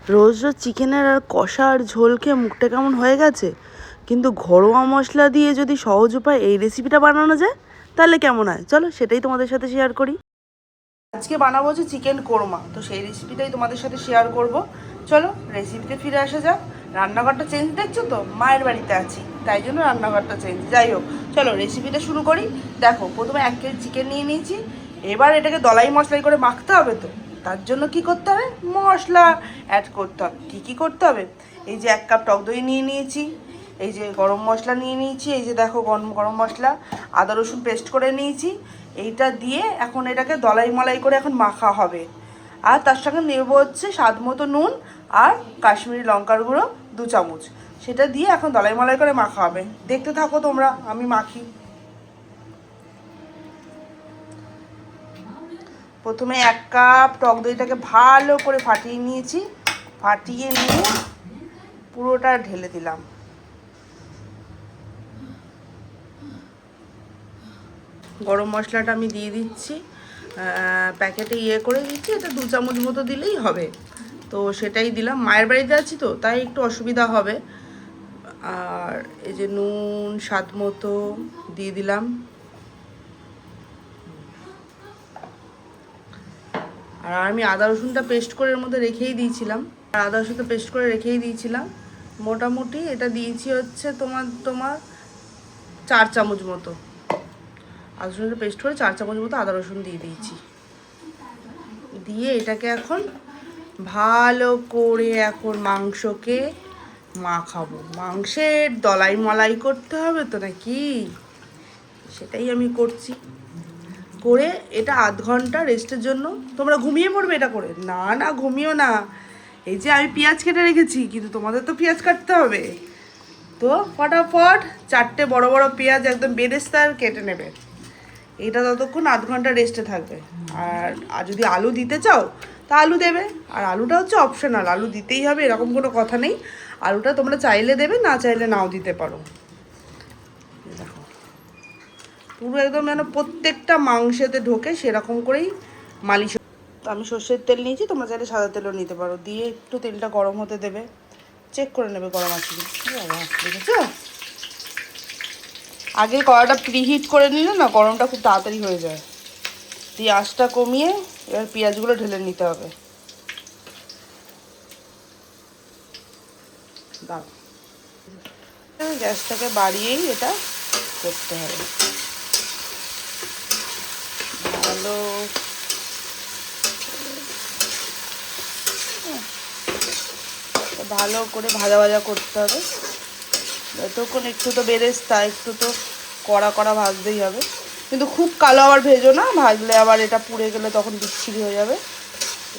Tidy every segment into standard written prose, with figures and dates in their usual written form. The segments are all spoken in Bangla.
রোজ রোজ চিকেনের আর কষা আর ঝোল খেয়ে মুখটা কেমন হয়ে গেছে, কিন্তু ঘরোয়া মশলা দিয়ে যদি সহজ উপায় এই রেসিপিটা বানানো যায় তাহলে কেমন হয়। চলো সেটাই তোমাদের সাথে শেয়ার করি। আজকে বানাবো হচ্ছে চিকেন কোরমা, তো সেই রেসিপিটাই তোমাদের সাথে শেয়ার করব। চলো রেসিপিতে ফিরে আসা যাক। রান্নাঘরটা চেঞ্জ দেখছো তো, মায়ের বাড়িতে আছি তাই জন্য রান্নাঘরটা চেঞ্জ। যাই হোক, চলো রেসিপিটা শুরু করি। দেখো, প্রথমে 1 কেজি চিকেন নিয়ে নিয়েছি। এবার এটাকে দলাই মশলাই করে মাখতে হবে, তো তার জন্য কি করতে হবে, মশলা অ্যাড করতে হবে। কী কী করতে হবে, এই যে 1 কাপ টক দই নিয়ে নিয়েছি, এই যে গরম মশলা নিয়ে নিয়েছি, এই যে দেখো গরম মশলা, আদা রসুন পেস্ট করে নিয়েছি। এইটা দিয়ে এখন এটাকে দলাই মলাই করে এখন মাখা হবে। আর তার সঙ্গে নেব হচ্ছে স্বাদ মতো নুন আর কাশ্মীরি লঙ্কার গুঁড়ো 2 চামচ। সেটা দিয়ে এখন দলাই মলাই করে মাখা হবে। দেখতে থাকো তোমরা, আমি মাখি। প্রথমে 1 কাপ টক দইটাকে ভালো করে ফাটিয়ে নিয়েছি। ফাটিয়ে নিয়ে পুরোটা ঢেলে দিলাম। গরম মশলাটা আমি দিয়ে দিচ্ছি, প্যাকেটে করে দিচ্ছি, এটা 2 চামচ মতো দিলেই হবে। তো সেটাই দিলাম, মায়ের বাড়িতে আছি তো তাই একটু অসুবিধা হবে। আর এই যে নুন স্বাদ মতো দিয়ে দিলাম। আর আমি আদা রসুনটা পেস্ট করে এর মধ্যে রেখেই দিয়েছিলাম, আর আদা রসুনটা পেস্ট করে রেখেই দিয়েছিলাম। মোটামুটি এটা দিয়েছি হচ্ছে তোমার 4 চামচ মতো। আদা রসুনটা পেস্ট করে 4 চামচ মতো আদা রসুন দিয়ে দিয়েছি। দিয়ে এটাকে এখন ভালো করে এখন মাংসকে মাখাবো। মাংসের দলাই মলাই করতে হবে তো নাকি, সেটাই আমি করছি। করে এটা আধ ঘন্টা রেস্টের জন্য। তোমরা ঘুমিয়ে পড়বে এটা করে? না না, ঘুমিও না। এই যে আমি পেঁয়াজ কেটে রেখেছি, কিন্তু তোমাদের তো পেঁয়াজ কাটতে হবে। তো ফটাফট 4টে বড় বড় পেঁয়াজ একদম বেরেস্তার কেটে নেবে। এটা ততক্ষণ আধ ঘন্টা রেস্টে থাকবে। আর যদি আলু দিতে চাও তা আলু দেবে, আর আলুটা হচ্ছে অপশনাল, আলু দিতেই হবে এরকম কোনো কথা নেই। আলুটা তোমরা চাইলে দেবে, না চাইলে নাও দিতে পারো। দেখো পুরো একদম যেন প্রত্যেকটা মাংসেতে ঢোকে সেরকম করেই মালিশ। তো আমি সর্ষের তেল নিয়েছি, তোমরা চাইলে সাদা তেলও নিতে পারো। দিয়ে একটু তেলটা গরম হতে দেবে, চেক করে নেবে গরম আছে কি। দেখেছো, আগে কড়াটা প্রিহিট করে নিলে না গরমটা খুব তাড়াতাড়ি হয়ে যায়। দিয়ে আঁচটা কমিয়ে এবার পেঁয়াজগুলো ঢেলে নিতে হবে। দাও, গ্যাসটাকে বাড়িয়েই এটা করতে হবে। ভালো ভালো করে ভাজা ভাজা করতে হবে। যতক্ষণ একটু তো বেরেস্তা, একটু তো কড়া কড়া ভাজতেই হবে, কিন্তু খুব কালো আবার ভেজো না, ভাজলে আবার এটা পুড়ে গেলে তখন বিচ্ছিরি হয়ে যাবে।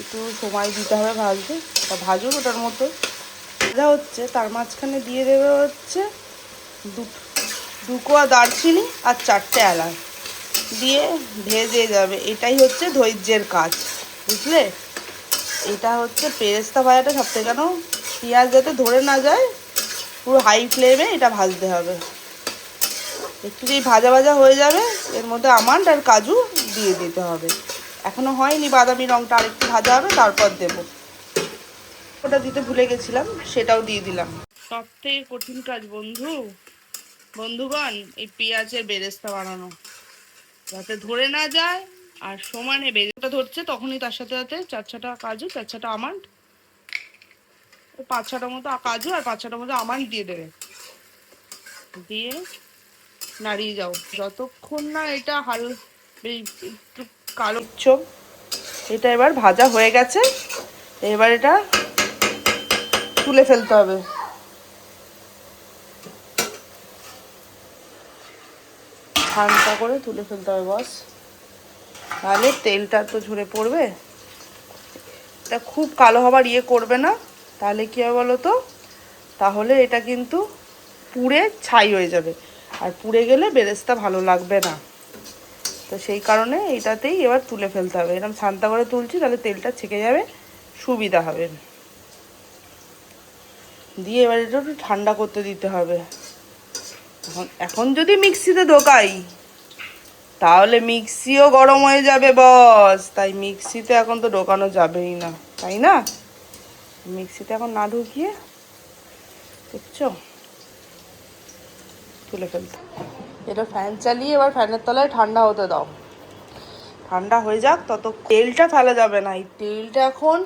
একটু সময় দিতে হবে ভাজতে। ওটা ভাজুন, ওটার মতো ভাজা হচ্ছে, তার মাঝখানে দিয়ে দেবে হচ্ছে দু কোয়া দারচিনি আর 4টে এলাচ দিয়ে ভেজে যাবে। এটাই হচ্ছে ধৈর্যের কাজ, বুঝলে? এটা হচ্ছে পেরেস্তা ভাজাটা সবথেকে, কেন পেঁয়াজ যাতে ধরে না যায়, পুরো হাই ফ্লেমে এটা ভাজতে হবে। একটু যেই ভাজা ভাজা হয়ে যাবে এর মধ্যে আমন্ড আর কাজু দিয়ে দিতে হবে। এখনো হয়নি বাদামি রঙটা, আরেকটু ভাজা হবে তারপর দেব। ওটা দিতে ভুলে গেছিলাম, সেটাও দিয়ে দিলাম। সব থেকে কঠিন কাজ বন্ধুগণ এই পেঁয়াজের বেরেস্তা বানানো, যাতে ধরে না যায় আর সমানে বেরেস্তা ধরছে তখনই তার সাথে সাথে 4-6টা কাজু, 4-6টা আমন্ড, 5-6টা মতো কাজু আর 5-6টা মতো আমন্ড দিয়ে দেবে। দিয়ে নাড়িয়ে যাও যতক্ষণ না এটা একটু কালো। এটা এবার ভাজা হয়ে গেছে, এবার এটা তুলে ফেলতে হবে। ঠান্ডা করে তুলে ফেলতে হবে বস, তাহলে তেলটা তো ঝরে পড়বে। এটা খুব কালো হবার করবে না, তাহলে কী হবে বলো তো, তাহলে এটা কিন্তু পুড়ে ছাই হয়ে যাবে, আর পুড়ে গেলে বেরেস্তা ভালো লাগবে না। তো সেই কারণে এইটাতেই এবার তুলে ফেলতে হবে। এরকম ছান্তা করে তুলছি, তাহলে তেলটা ছেঁকে যাবে, সুবিধা হবে। দিয়ে এবার এটা একটু ঠান্ডা করতে দিতে হবে। এখন যদি মিক্সিতে ঢোকাই তাহলে মিক্সিও গরম হয়ে যাবে বস, তাই মিক্সিতে এখন তো ঢোকানো যাবেই না, তাই না? মিক্সিতে এখন না ঢুকিয়ে দেখছো তুলে ফেলতে। এটা ফ্যান চালিয়ে এবার ফ্যানের তলায় ঠান্ডা হতে দাও। ঠান্ডা হয়ে যাক তত। তেলটা ফেলা যাবে না, এই তেলটা এখন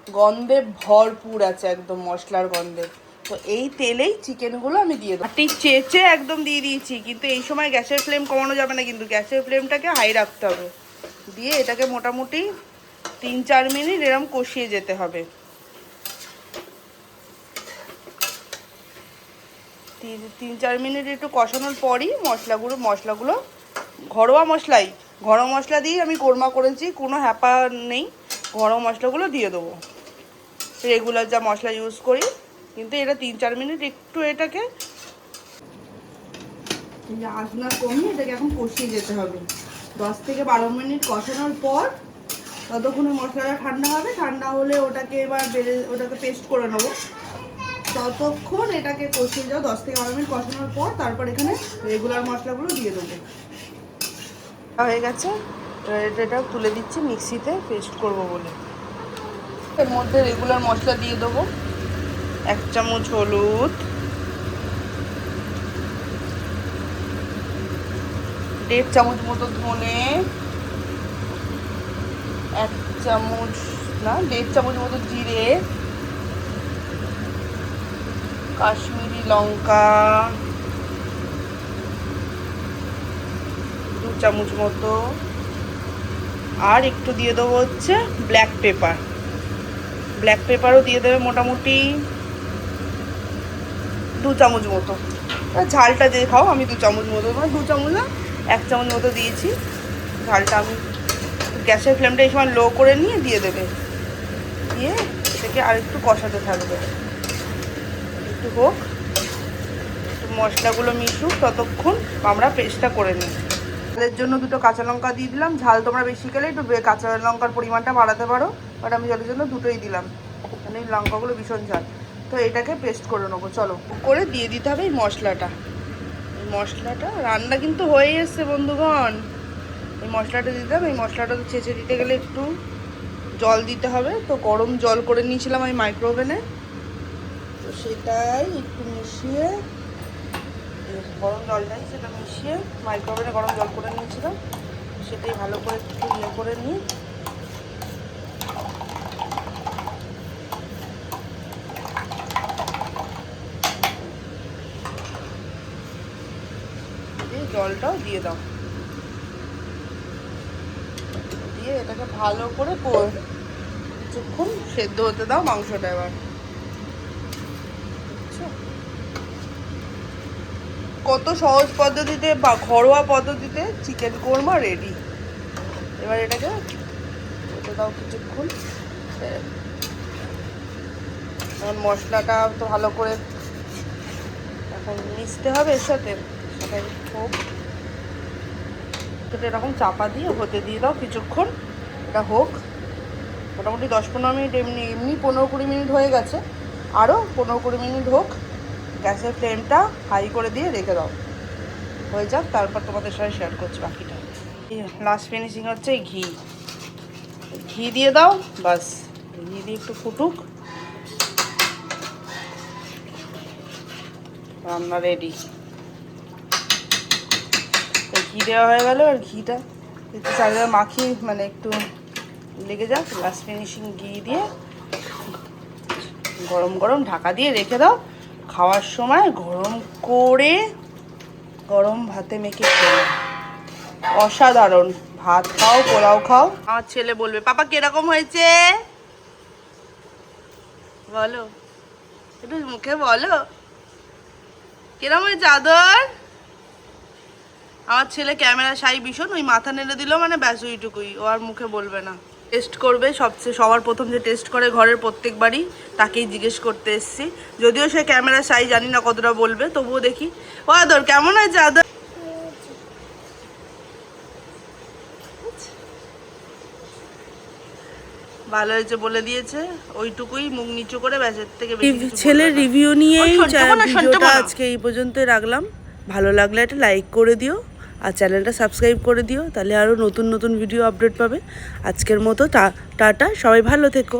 গন্ধে ভরপুর আছে, একদম মশলার গন্ধে। তো এই তেলেই চিকেনগুলো আমি দিয়ে দেবো। ঠিক চেঁচে একদম দিয়ে দিয়েছি, কিন্তু এই সময় গ্যাসের ফ্লেম কমানো যাবে না, কিন্তু গ্যাসের ফ্লেমটাকে হাই রাখতে হবে। দিয়ে এটাকে মোটামুটি 3-4 মিনিট এরম কষিয়ে যেতে হবে। 3-4 মিনিট একটু কষানোর পরই মশলাগুলো ঘরোয়া মশলা দিয়ে আমি কোরমা করেছি, কোনো হ্যাপা নেই। ঘরোয়া মশলাগুলো দিয়ে দেবো, রেগুলার যা মশলা ইউজ করি। কিন্তু এটা 3-4 মিনিট একটু এটাকে আঁচ না কমিয়ে এটাকে এখন কষিয়ে যেতে হবে। 10-12 মিনিট কষানোর পর ততক্ষণে মশলাটা ঠান্ডা হবে। ঠান্ডা হলে ওটাকে এবার ওটাকে পেস্ট করে নেবো। ততক্ষণ এটাকে কষিয়ে যাও। 10-12 মিনিট কষানোর পর তারপর এখানে রেগুলার মশলাগুলো দিয়ে দেবো। হয়ে গেছে, এটা তুলে দিচ্ছি মিক্সিতে পেস্ট করব বলে। এর মধ্যে রেগুলার মশলা দিয়ে দেবো। 1 চামচ হলুদ, 1.5 চামচ মতো ধনে, 1 চামচ না 1.5 চামচ মতো জিরে, কাশ্মীরি লঙ্কা 2 চামচ মতো, আর একটু দিয়ে দেবো হচ্ছে ব্ল্যাক পেপারও দিয়ে দেবে মোটামুটি 2 চামচ মতো। ঝালটা দিয়ে খাও, আমি 2 চামচ মতো, 2 চামচ না 1 চামচ মতো দিয়েছি। ঝালটা আমি গ্যাসের ফ্লেমটা এই সময় লো করে নিয়ে দিয়ে দেবে। দিয়ে এটাকে আরেকটু কষাতে থাকবে, একটু হোক, একটু মশলাগুলো মিশুক, ততক্ষণ আমরা পেস্টটা করে নিই। ঝালের জন্য 2টো কাঁচা লঙ্কা দিয়ে দিলাম। ঝাল তোমরা বেশি খেলে একটু কাঁচা লঙ্কার পরিমাণটা বাড়াতে পারো, বাট আমি ঝালের জন্য 2টোই দিলাম, মানে এই লঙ্কাগুলো ভীষণ ঝাল। তো এটাকে পেস্ট করে নেবো। চলো করে দিয়ে দিতে হবে এই মশলাটা। এই মশলাটা রান্না কিন্তু হয়ে এসছে বন্ধুগণ। এই মশলাটা দিতে হবে। এই মশলাটা তো ছেঁচে দিতে গেলে একটু জল দিতে হবে। তো গরম জল করে নিয়েছিলাম আমি মাইক্রোওভেনে, তো সেটাই একটু মিশিয়ে, গরম জলটাই সেটা মিশিয়ে মাইক্রোওভেনে গরম জল করে নিয়েছিলাম, সেটাই ভালো করে একটু ইয়ে করে নিই। জলটাও দিয়ে দাও, দিয়ে এটাকে ভালো করে কিছুক্ষণ সেদ্ধ হতে দাও মাংসটা। এবার কত সহজ পদ্ধতিতে বা ঘরোয়া পদ্ধতিতে চিকেন কোরমা রেডি। এবার এটাকে হতে দাও কিছুক্ষণ। এখন মশলাটা তো ভালো করে এখন মিশতে হবে এর সাথে, সেটাই হোক। তো এরকম চাপা দিয়ে হতে দিয়ে দাও কিছুক্ষণ, এটা হোক মোটামুটি 10-15 মিনিট। এমনি 15-20 মিনিট হয়ে গেছে, আরও 15-20 মিনিট হোক। গ্যাসের ফ্লেমটা হাই করে দিয়ে রেখে দাও, হয়ে যাক, তারপর তোমাদের সাথে শেয়ার করছি বাকিটা। লাস্ট ফিনিশিং হচ্ছে ঘি দিয়ে দাও, বাস। ঘি দিয়ে একটু ফুটুক, রান্না রেডি। ঘি দেওয়া হয়ে গেল, আর ঘিটা একটু চারিদিকে মাখিয়ে মানে একটু লেগে যাক। লাস্ট ফিনিশিং ঘি দিয়ে গরম গরম ঢাকা দিয়ে রেখে দাও। খাওয়ার সময় গরম করে গরম ভাতে মেখে খেও, অসাধারণ। ভাত খাও, পোলাও খাও। আমার ছেলে বলবে পাপা কিরকম হয়েছে, বলো একটু মুখে বলো কিরকম হয়েছে আদর। আমার ছেলে ক্যামেরা সাই ভীষণ, ওই মাথা নেড়ে দিল মানে ব্যাস ওইটুকুই, ও আর মুখে বলবে না। টেস্ট করবে সবার প্রথম যে টেস্ট করে ঘরের প্রত্যেকবারই, তাকেই জিজ্ঞেস করতে এসছি। যদিও সে ক্যামেরা সাই জানি না কতটা বলবে, তবুও দেখি। ও আদর কেমন হয়েছে আদর? ভালো হয়েছে বলে দিয়েছে, ওইটুকুই মুখ নিচু করে ব্যাসের থেকে বেশি। ছেলের রিভিউ নিয়েই ভিডিওটা আজকে এই পর্যন্ত রাখলাম। ভালো লাগলে একটা লাইক করে দিও, আর চ্যানেলটা সাবস্ক্রাইব করে দিও, তাহলে আরও নতুন নতুন ভিডিও আপডেট পাবে। আজকের মতো টাটা, সবাই ভালো থেকো।